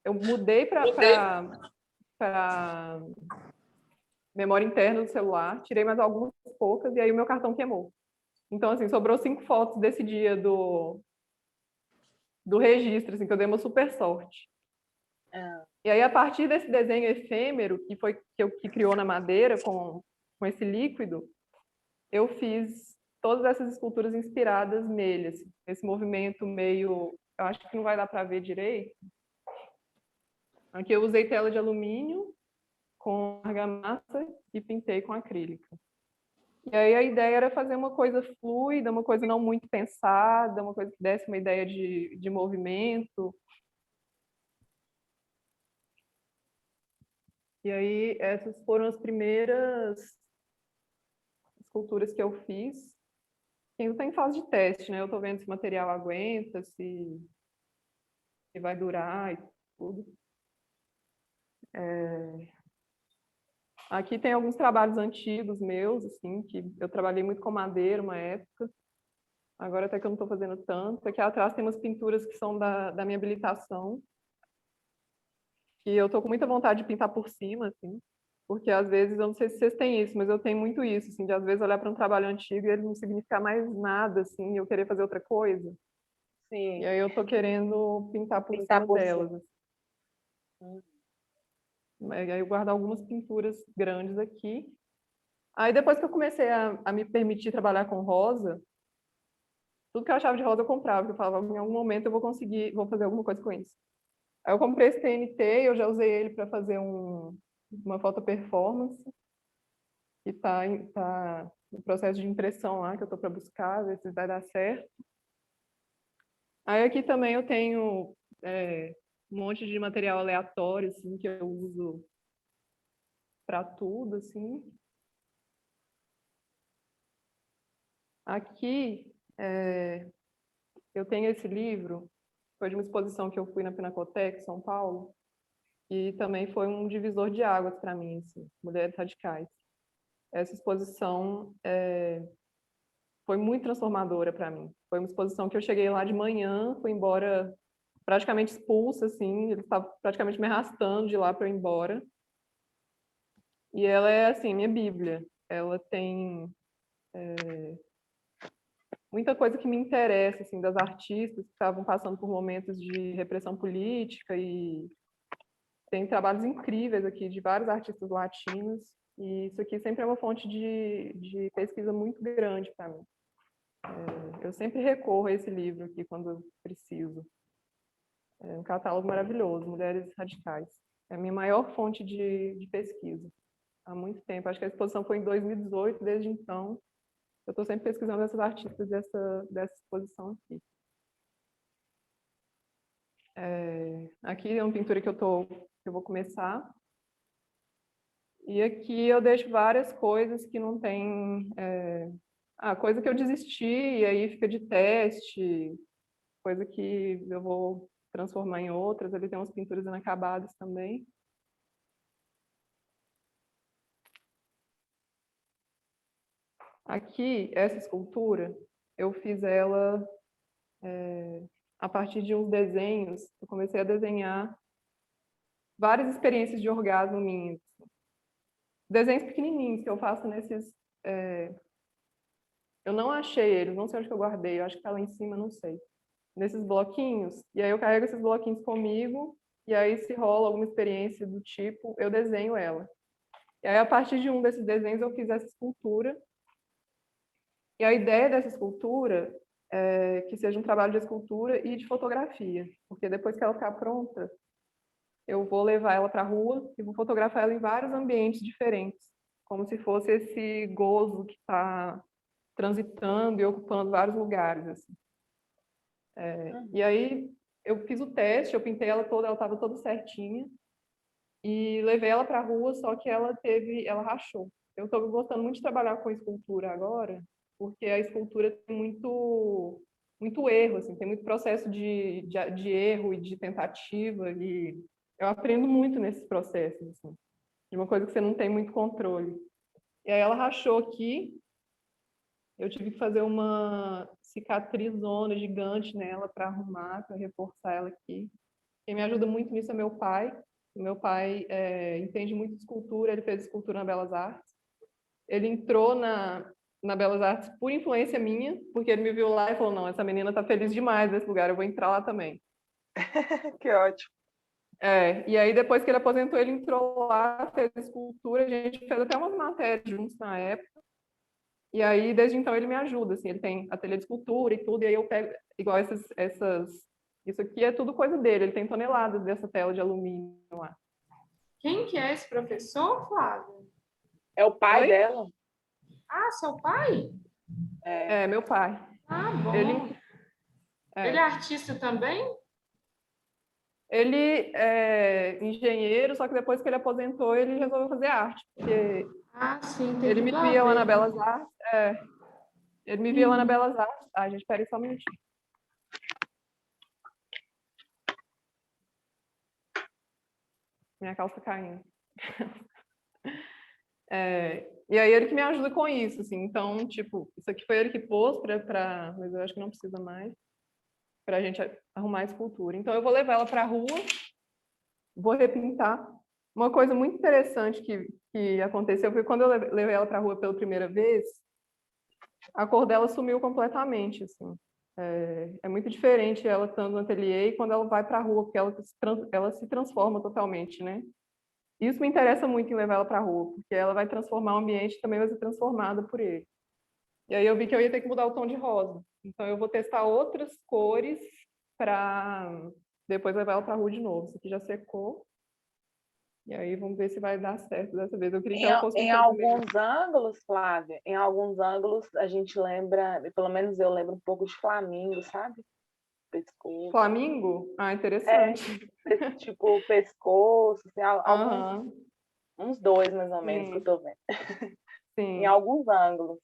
eu mudei para memória interna do celular, tirei mais algumas poucas e aí o meu cartão queimou. Então, assim, sobrou 5 fotos desse dia do registro, assim, que eu dei uma super sorte. E aí, a partir desse desenho efêmero, que criou na madeira com esse líquido, eu fiz todas essas esculturas inspiradas nele, assim, esse movimento meio... Eu acho que não vai dar para ver direito. Aqui eu usei tela de alumínio com argamassa e pintei com acrílico. E aí a ideia era fazer uma coisa fluida, uma coisa não muito pensada, uma coisa que desse uma ideia de movimento. E aí essas foram as primeiras esculturas que eu fiz. Ainda está em fase de teste, né? Eu estou vendo se o material aguenta, se vai durar e tudo. Aqui tem alguns trabalhos antigos meus, assim, que eu trabalhei muito com madeira uma época. Agora até que eu não estou fazendo tanto. Aqui atrás tem umas pinturas que são da minha habilitação. E eu estou com muita vontade de pintar por cima, assim. Porque às vezes, eu não sei se vocês têm isso, mas eu tenho muito isso, assim, de às vezes olhar para um trabalho antigo e ele não significar mais nada, assim, e eu querer fazer outra coisa. Sim, E aí eu estou querendo pintar por pintar cima por delas, cima. assim. E aí eu guardo algumas pinturas grandes aqui. Aí depois que eu comecei a me permitir trabalhar com rosa, tudo que eu achava de rosa eu comprava, porque eu falava, em algum momento eu vou conseguir, vou fazer alguma coisa com isso. Aí eu comprei esse TNT, eu já usei ele para fazer uma foto performance, que tá no processo de impressão lá, que eu estou para buscar, ver se vai dar certo. Aí aqui também eu tenho um monte de material aleatório, assim, que eu uso para tudo, assim. Aqui eu tenho esse livro, foi de uma exposição que eu fui na Pinacoteca, São Paulo, e também foi um divisor de águas para mim, assim, Mulheres Radicais. Essa exposição foi muito transformadora para mim. Foi uma exposição que eu cheguei lá de manhã, fui embora praticamente expulsa, assim, ele estava praticamente me arrastando de lá para eu ir embora. E ela é, assim, minha bíblia. Ela tem muita coisa que me interessa, assim, das artistas que estavam passando por momentos de repressão política e tem trabalhos incríveis aqui de vários artistas latinos e isso aqui sempre é uma fonte de pesquisa muito grande para mim. Eu sempre recorro a esse livro aqui quando eu preciso. É um catálogo maravilhoso, Mulheres Radicais. É a minha maior fonte de pesquisa há muito tempo. Acho que a exposição foi em 2018, desde então eu estou sempre pesquisando essas artistas dessa exposição aqui. Aqui é uma pintura que eu vou começar. E aqui eu deixo várias coisas que não tem... coisa que eu desisti e aí fica de teste, coisa que eu vou transformar em outras. Ali tem umas pinturas inacabadas também. Aqui, essa escultura, eu fiz ela a partir de uns desenhos. Eu comecei a desenhar várias experiências de orgasmo minhas. Desenhos pequenininhos que eu faço nesses... eu não achei eles, não sei onde que eu guardei, eu acho que está lá em cima, não sei. Nesses bloquinhos, e aí eu carrego esses bloquinhos comigo, e aí se rola alguma experiência do tipo, eu desenho ela. E aí a partir de um desses desenhos eu fiz essa escultura, e a ideia dessa escultura é que seja um trabalho de escultura e de fotografia, porque depois que ela ficar pronta, eu vou levar ela para a rua e vou fotografar ela em vários ambientes diferentes, como se fosse esse gozo que está transitando e ocupando vários lugares, assim. E aí eu fiz o teste, eu pintei ela toda, ela estava toda certinha e levei ela para a rua, só que ela rachou. Eu estou gostando muito de trabalhar com escultura agora, porque a escultura tem muito erro, assim, tem muito processo de erro e de tentativa e eu aprendo muito nesses processos, assim, de uma coisa que você não tem muito controle. E aí ela rachou aqui. Eu tive que fazer uma cicatrizona gigante nela para arrumar, para reforçar ela aqui. Quem me ajuda muito nisso é meu pai. O meu pai entende muito de escultura, ele fez escultura na Belas Artes. Ele entrou na Belas Artes por influência minha, porque ele me viu lá e falou, não, essa menina está feliz demais nesse lugar, eu vou entrar lá também. Que ótimo. E aí depois que ele aposentou, ele entrou lá, fez escultura, a gente fez até umas matérias juntos na época. E aí, desde então, ele me ajuda, assim, ele tem ateliê de escultura e tudo, e aí eu pego, igual isso aqui é tudo coisa dele, ele tem toneladas dessa tela de alumínio lá. Quem que é esse professor, Flávia? É o pai Oi? dela? Ah, seu pai? É. Meu pai. Ah, bom. Ele Ele é artista também? ele é engenheiro, só que depois que ele aposentou, ele resolveu fazer arte, porque Ah, sim, tem ele me tudo a via lá na ver. Belas Artes, ele me via lá na Belas Artes. Gente, peraí só um minutinho. Minha calça caindo. E aí ele que me ajuda com isso, assim. Então, tipo, isso aqui foi ele que pôs mas eu acho que não precisa mais, para a gente arrumar a escultura. Então eu vou levar ela para a rua, vou repintar. Uma coisa muito interessante que aconteceu foi quando eu levei ela para a rua pela primeira vez, a cor dela sumiu completamente, assim. É muito diferente ela estando no ateliê e quando ela vai para a rua, porque ela se transforma totalmente, né? Isso me interessa muito em levar ela para a rua, porque ela vai transformar o ambiente e também vai ser transformada por ele. E aí eu vi que eu ia ter que mudar o tom de rosa. Então eu vou testar outras cores para depois levar ela para a rua de novo. Isso aqui já secou. E aí vamos ver se vai dar certo dessa vez. Eu queria que ela fosse um Em pouco meio... alguns ângulos, Flávia, em alguns ângulos a gente lembra, pelo menos eu lembro um pouco de Flamingo, sabe? Pescoço. Flamingo? Ah, interessante. Tipo pescoço, assim, Aham, uns dois mais ou menos que eu sim, tô vendo. Em sim. alguns ângulos.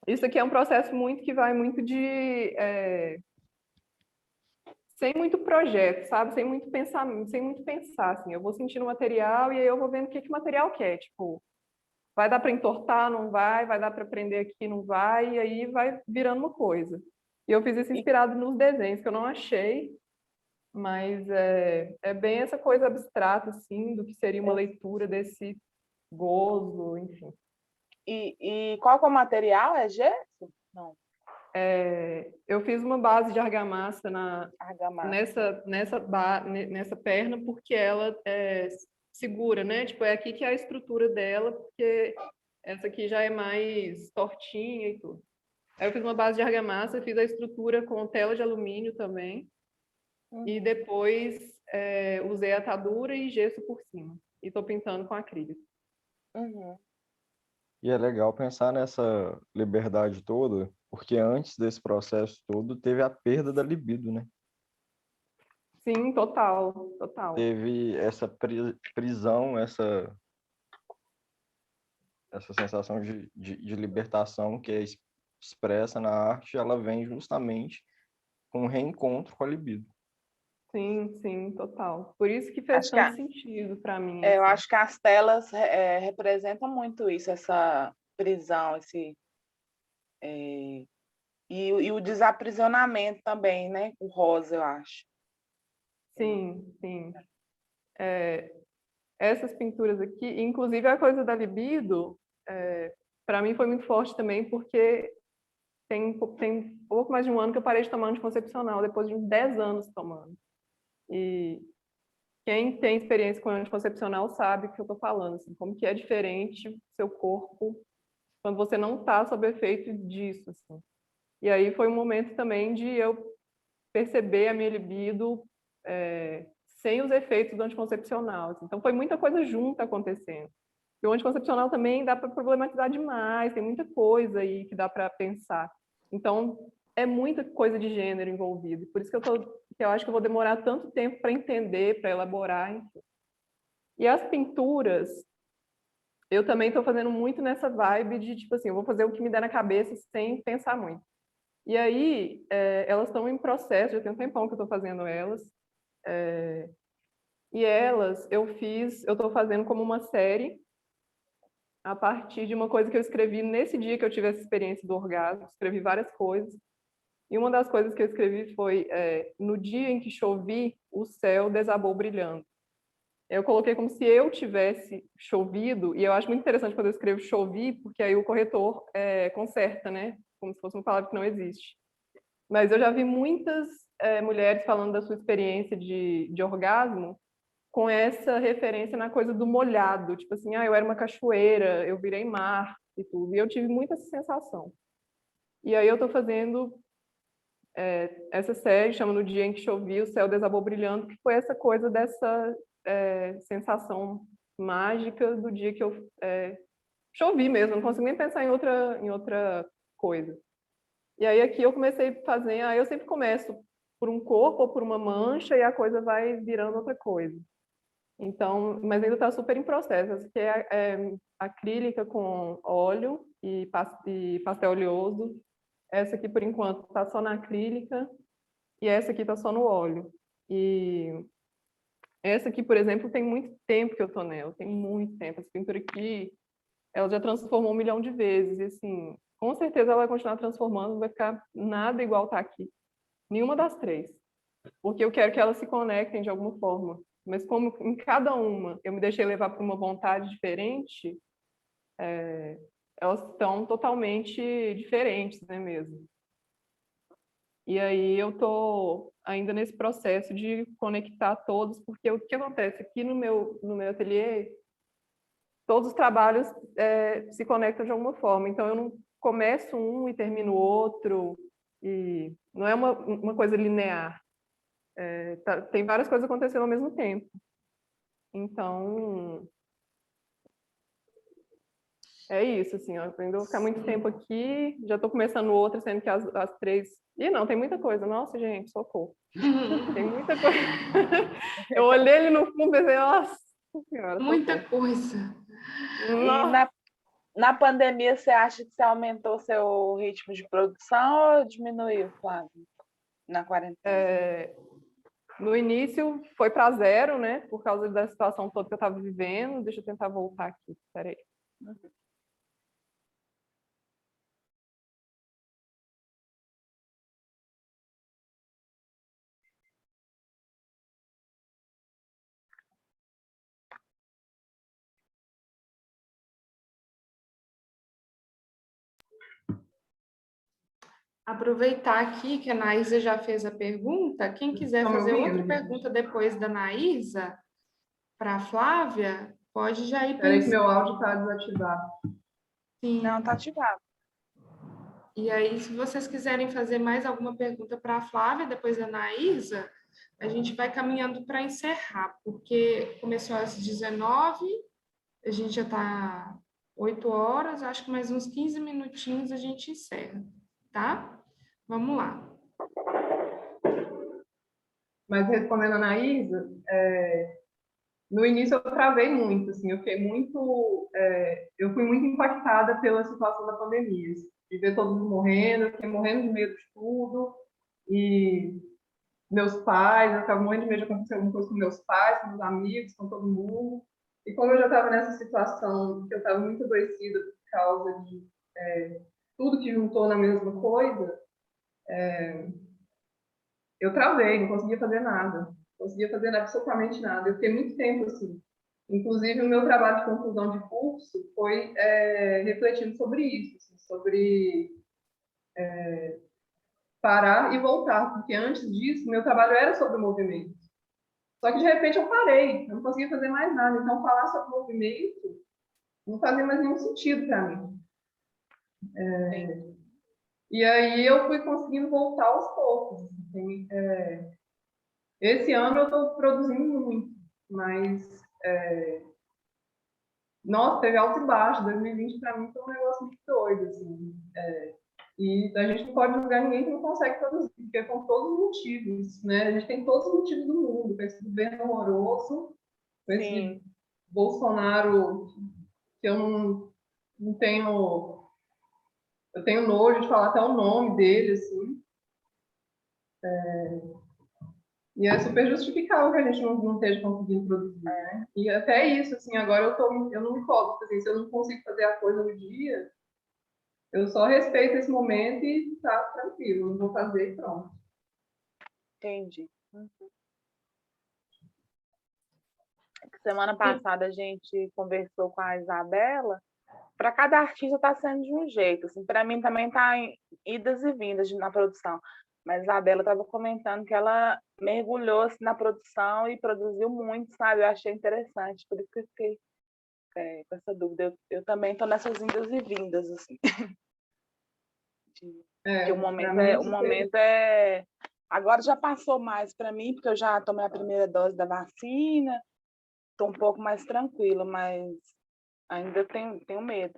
Isso aqui é um processo muito que vai muito sem muito projeto, sabe? Sem muito pensamento, sem muito pensar, assim. Eu vou sentindo o material e aí eu vou vendo o que o material quer, tipo, vai dar para entortar, não vai, vai dar para prender aqui, não vai, e aí vai virando uma coisa. E eu fiz isso E, inspirado nos desenhos que eu não achei, mas é bem essa coisa abstrata, assim, do que seria uma leitura desse gozo, enfim. e qual que é o material? É gesso? Não, Eu fiz uma base de argamassa argamassa. nessa perna porque ela é segura, né? Tipo, é aqui que é a estrutura dela, porque essa aqui já é mais tortinha e tudo. Aí eu fiz uma base de argamassa, fiz a estrutura com tela de alumínio também, e depois usei atadura e gesso por cima. E estou pintando com acrílico. Uhum. E é legal pensar nessa liberdade toda, porque antes desse processo todo teve a perda da libido, né? Sim, total, total. Teve essa prisão, essa sensação de libertação que é expressa na arte, ela vem justamente com o reencontro com a libido. Sim, sim, total. Por isso que fez Acho que tanto sentido para mim, eu assim. acho que as telas representam muito isso, essa prisão, e o desaprisionamento também, né? O rosa, eu acho. Sim, sim. Essas pinturas aqui, inclusive a coisa da libido, para mim foi muito forte também, porque tem pouco mais de um ano que eu parei de tomar anticoncepcional, depois de uns 10 anos tomando. E quem tem experiência com anticoncepcional sabe o que eu estou falando, assim, como que é diferente seu corpo quando você não está sob efeito disso, assim. E aí foi um momento também de eu perceber a minha libido sem os efeitos do anticoncepcional, assim. Então foi muita coisa junta acontecendo. E o anticoncepcional também dá para problematizar demais, tem muita coisa aí que dá para pensar. Então é muita coisa de gênero envolvida. Por isso que eu acho que eu vou demorar tanto tempo para entender, para elaborar, enfim. E as pinturas, eu também estou fazendo muito nessa vibe de, tipo assim, eu vou fazer o que me der na cabeça sem pensar muito. E aí, elas estão em processo, já tem um tempão que eu estou fazendo elas. E elas, eu estou fazendo como uma série a partir de uma coisa que eu escrevi nesse dia que eu tive essa experiência do orgasmo. Escrevi várias coisas. E uma das coisas que eu escrevi foi: no dia em que chovi, o céu desabou brilhando. Eu coloquei como se eu tivesse chovido, e eu acho muito interessante quando eu escrevo chovi, porque aí o corretor conserta, né? Como se fosse uma palavra que não existe. Mas eu já vi muitas mulheres falando da sua experiência de orgasmo com essa referência na coisa do molhado, tipo assim, eu era uma cachoeira, eu virei mar e tudo. E eu tive muito essa sensação. E aí eu estou fazendo essa série, chama No Dia em que Chovia, o Céu Desabou Brilhando, que foi essa coisa dessa sensação mágica do dia que eu chovi mesmo, não consigo nem pensar em outra coisa. E aí aqui eu comecei a fazer, aí eu sempre começo por um corpo ou por uma mancha e a coisa vai virando outra coisa. Então, mas ainda está super em processo. Essa aqui é acrílica com óleo e pastel oleoso. Essa aqui, por enquanto, está só na acrílica e essa aqui está só no óleo. E essa aqui, por exemplo, tem muito tempo que eu estou nela, tem muito tempo. Essa pintura aqui, ela já transformou 1 milhão de vezes. E, assim, com certeza ela vai continuar transformando, não vai ficar nada igual tá aqui. Nenhuma das três. Porque eu quero que elas se conectem de alguma forma. Mas como em cada uma eu me deixei levar por uma vontade diferente, elas estão totalmente diferentes, né, mesmo. E aí eu tô ainda nesse processo de conectar todos, porque o que acontece aqui no meu ateliê, todos os trabalhos se conectam de alguma forma. Então eu não começo um e termino o outro, e não é uma coisa linear. Tem várias coisas acontecendo ao mesmo tempo. Então, é isso, assim, ó, eu ainda vou ficar muito tempo aqui, já estou começando outra, sendo que as três... Ih, não, tem muita coisa. Nossa, gente, socorro. Tem muita coisa. Eu olhei ele no fundo e pensei, nossa senhora, Muita socorro. coisa. E Nossa. na pandemia, você acha que você aumentou seu ritmo de produção ou diminuiu, Flávio, na quarentena? No início foi para zero, né? Por causa da situação toda que eu estava vivendo. Deixa eu tentar voltar aqui, peraí. Aproveitar aqui que a Naísa já fez a pergunta, quem quiser Estão me fazer outra ouvindo, gente? pergunta depois da Naísa, para a Flávia, pode já ir Espera aí que pensando. meu áudio está desativado. Não, Sim. tá ativado. E aí, se vocês quiserem fazer mais alguma pergunta para a Flávia, depois da Naísa, a gente vai caminhando para encerrar, porque começou às 19, a gente já está 8 horas, acho que mais uns 15 minutinhos a gente encerra, tá? Vamos lá. Mas respondendo a Anaísa, no início eu travei muito, assim, eu fui muito impactada pela situação da pandemia, assim, de ver todo mundo morrendo, eu fiquei morrendo de medo de tudo, e meus pais, eu ficava morrendo de medo de acontecer alguma coisa com meus pais, com meus amigos, com todo mundo, e como eu já estava nessa situação, que eu estava muito adoecida por causa de tudo que juntou na mesma coisa, eu travei, não conseguia fazer nada. Não conseguia fazer absolutamente nada. Eu fiquei muito tempo assim. Inclusive, o meu trabalho de conclusão de curso foi refletindo sobre isso, assim, sobre parar e voltar, porque antes disso, meu trabalho era sobre o movimento. Só que, de repente, eu parei, eu não conseguia fazer mais nada. Então, falar sobre o movimento não fazia mais nenhum sentido para mim. E aí eu fui conseguindo voltar aos poucos. Assim, esse ano eu estou produzindo muito, mas nossa, teve alto e baixo. 2020 para mim foi um negócio muito doido, assim. E a gente não pode julgar ninguém que não consegue produzir, porque com todos os motivos, né? A gente tem todos os motivos do mundo, com esse governo horroroso, com esse Sim. Bolsonaro que eu não tenho, eu tenho nojo de falar até o nome dele, assim. E é super justificável que a gente não esteja conseguindo produzir, né? E até isso, assim, agora eu não me cobro, assim, se eu não consigo fazer a coisa no dia, eu só respeito esse momento e tá tranquilo, não vou fazer e pronto. Entendi. Semana passada a gente conversou com a Isabela. Para cada artista está sendo de um jeito. Assim, para mim também está em idas e vindas na produção. Mas a Isabela estava comentando que ela mergulhou assim, na produção e produziu muito, sabe? Eu achei interessante, por isso que eu fiquei com essa dúvida. Eu também estou nessas idas e vindas, assim. Porque o Pra momento mim é, é o super... momento é. Agora já passou mais para mim, porque eu já tomei a primeira dose da vacina, estou um pouco mais tranquila, mas ainda tenho medo.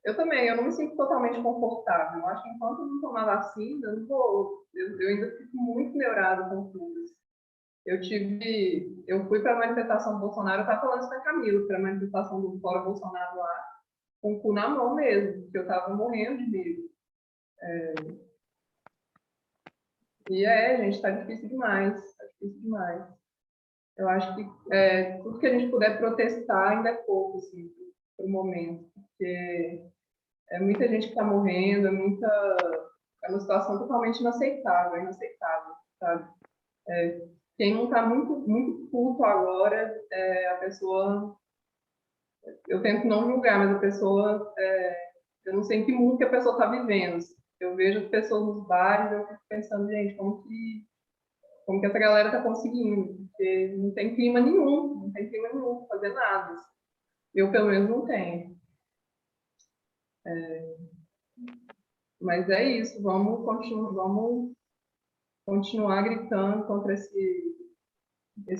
Eu também, eu não me sinto totalmente confortável. Eu acho que enquanto eu não tomar vacina, eu não vou... Eu ainda fico muito neurada com tudo. Eu fui para a manifestação do Bolsonaro, eu estava falando isso com a Camila, para a manifestação do Fora Bolsonaro lá, com o cu na mão mesmo, porque eu estava morrendo de medo. E gente, está difícil demais, está difícil demais. Eu acho que tudo que a gente puder protestar ainda é pouco, assim, para o momento, porque é muita gente que está morrendo, é uma situação totalmente inaceitável, sabe? Quem não está muito puto agora, a pessoa, eu tento não julgar, mas a pessoa, eu não sei em que mundo que a pessoa está vivendo. Eu vejo pessoas nos bares, eu fico pensando, gente, como que essa galera está conseguindo? Porque não tem clima nenhum, não tem clima nenhum para fazer nada. Eu, pelo menos, não tenho. Mas é isso, vamos continuar gritando contra esse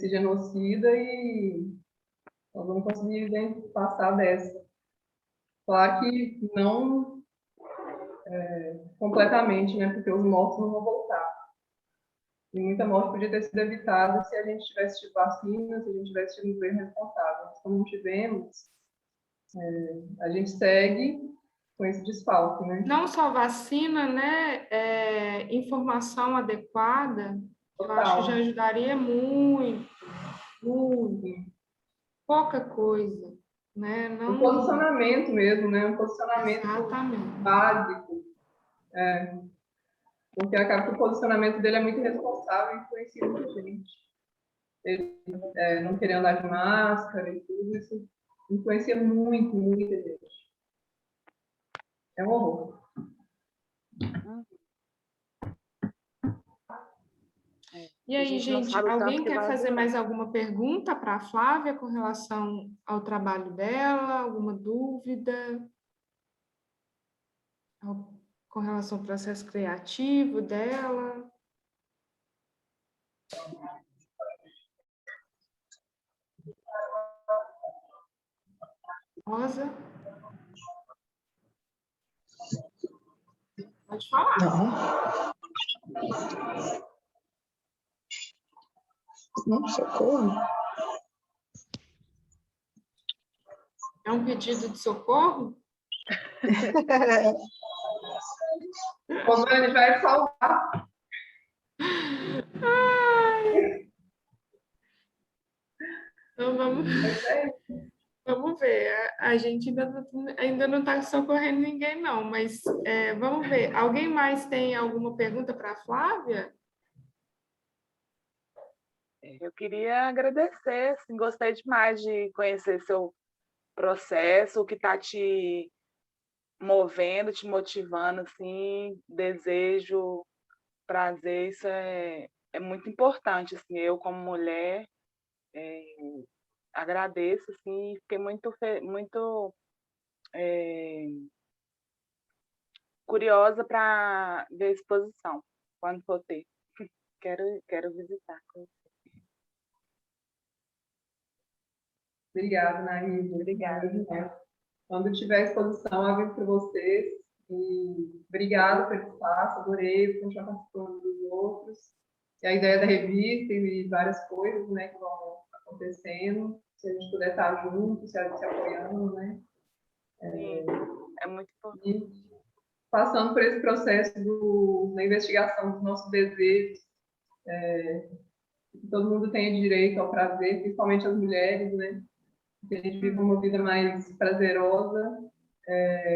genocida e nós vamos conseguir passar dessa. Claro que não completamente, né? Porque os mortos não vão voltar. E muita morte podia ter sido evitada se a gente tivesse tido vacina, se a gente tivesse tido um governo responsável. Mas como não tivemos, a gente segue com esse desfalque, né? Não só vacina, né? Informação adequada, eu acho que já Total. ajudaria muito, muito. Pouca coisa, né? Um Não posicionamento mesmo, né? Um posicionamento exatamente. básico. Porque acaba que o posicionamento dele é muito irresponsável e influencia muita gente. Ele não querer andar de máscara e tudo isso influencia muita gente. É um horror. E A aí, gente não gente, sabe o tanto alguém que quer vai fazer durar. mais alguma pergunta para a Flávia com relação ao trabalho dela? Alguma dúvida? Com relação ao processo criativo dela? Rosa? Pode falar. Não, socorro. É um pedido de socorro? Rosane vai salvar. Então, vamos ver. A gente ainda não está socorrendo ninguém, não, mas vamos ver. Alguém mais tem alguma pergunta para a Flávia? Eu queria agradecer, assim, gostei demais de conhecer seu processo, o que está te movendo, te motivando, assim, desejo, prazer, isso é muito importante, assim, eu como mulher agradeço, assim, e fiquei muito curiosa para ver a exposição, quando for ter. Quero visitar. Obrigada, Naísa. Obrigada. Quando tiver exposição, eu aviso para vocês. E obrigada pelo espaço, adorei continuar participando dos outros. E a ideia da revista e várias coisas, né, que vão acontecendo. Se a gente puder estar junto, se apoiando, né? Sim, é muito importante. E passando por esse processo da investigação dos nossos desejos, que todo mundo tenha direito ao prazer, principalmente as mulheres, né? Que a gente viva uma vida mais prazerosa,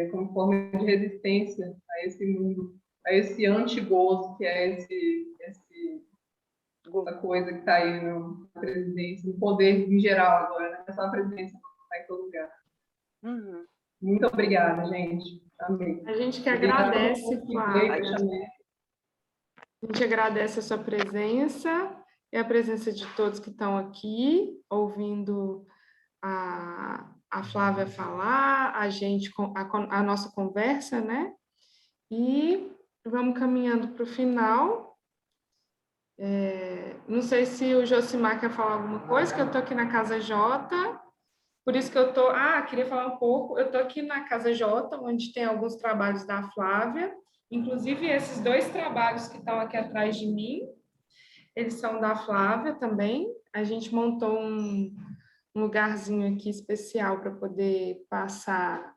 como forma de resistência a esse mundo, a esse antigozo que é essa coisa que está aí na presidência, no poder em geral agora, não é só a presidência, está em todo lugar. Uhum. Muito obrigada, gente. Amei. A gente que Obrigada a todo agradece, mundo que Flávia. veio, que eu chamei. A gente agradece a sua presença e a presença de todos que estão aqui, ouvindo a Flávia falar, a nossa conversa, né? E vamos caminhando para o final. Não sei se o Josimar quer falar alguma coisa, que eu estou aqui na Casa J, por isso que eu estou... queria falar um pouco. Eu estou aqui na Casa J, onde tem alguns trabalhos da Flávia, inclusive esses 2 trabalhos que estão aqui atrás de mim, eles são da Flávia também. A gente montou um lugarzinho aqui especial para poder passar,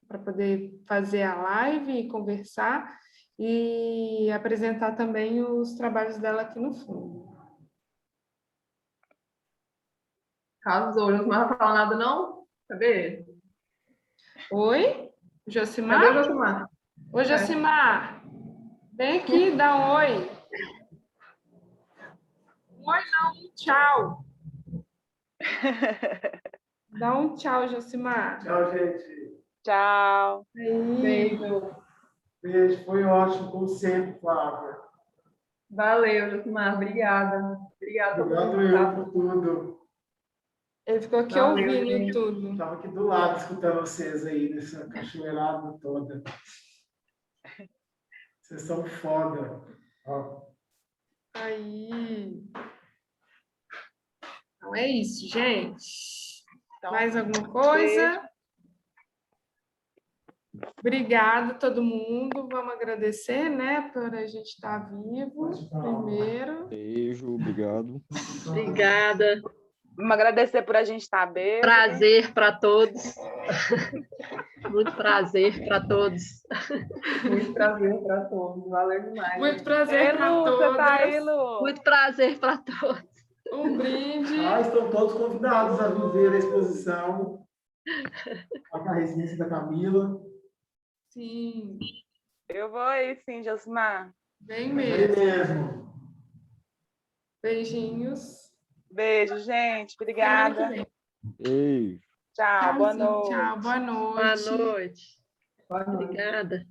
para poder fazer a live e conversar e apresentar também os trabalhos dela aqui no fundo. Casou. Josimar não vai falar nada, não? Cadê? Oi? Cadê o Josimar? Josimar? Oi, Josimar. Vem aqui, dá um oi. Oi, não, um tchau. Dá um tchau, Josimar. Tchau, gente. Tchau. Aí. Beijo. Beijo, foi ótimo, como sempre, Flávia. Valeu, Josimar. Obrigada. Obrigada a todo Obrigado mundo. eu por tudo. Ele ficou aqui Valeu, ouvindo gente. tudo. Estava aqui do lado escutando vocês aí, nessa cachoeirada toda. Vocês são foda. Ó. Aí. Então é isso, gente. Então, Mais alguma coisa? Obrigada a todo mundo. Vamos agradecer, né, por a gente estar vivo primeiro. Beijo, obrigado. Obrigada. vamos agradecer por a gente estar bêbado. Prazer para todos. Muito prazer para todos. Muito prazer para todos. Valeu demais. Muito gente. prazer para Lu, você tá aí, todas. Lu? Muito prazer para todos. Um brinde. Estão todos convidados a viver a exposição. A residência da Camila. Sim, Eu vou aí, sim, Josimar. bem É mesmo. mesmo. Beijinhos. Beijo, gente. Semana que Obrigada. vem. Beijo. Tchau, boa Tchauzinho, noite. tchau, boa Boa noite. noite. Boa noite. Obrigada.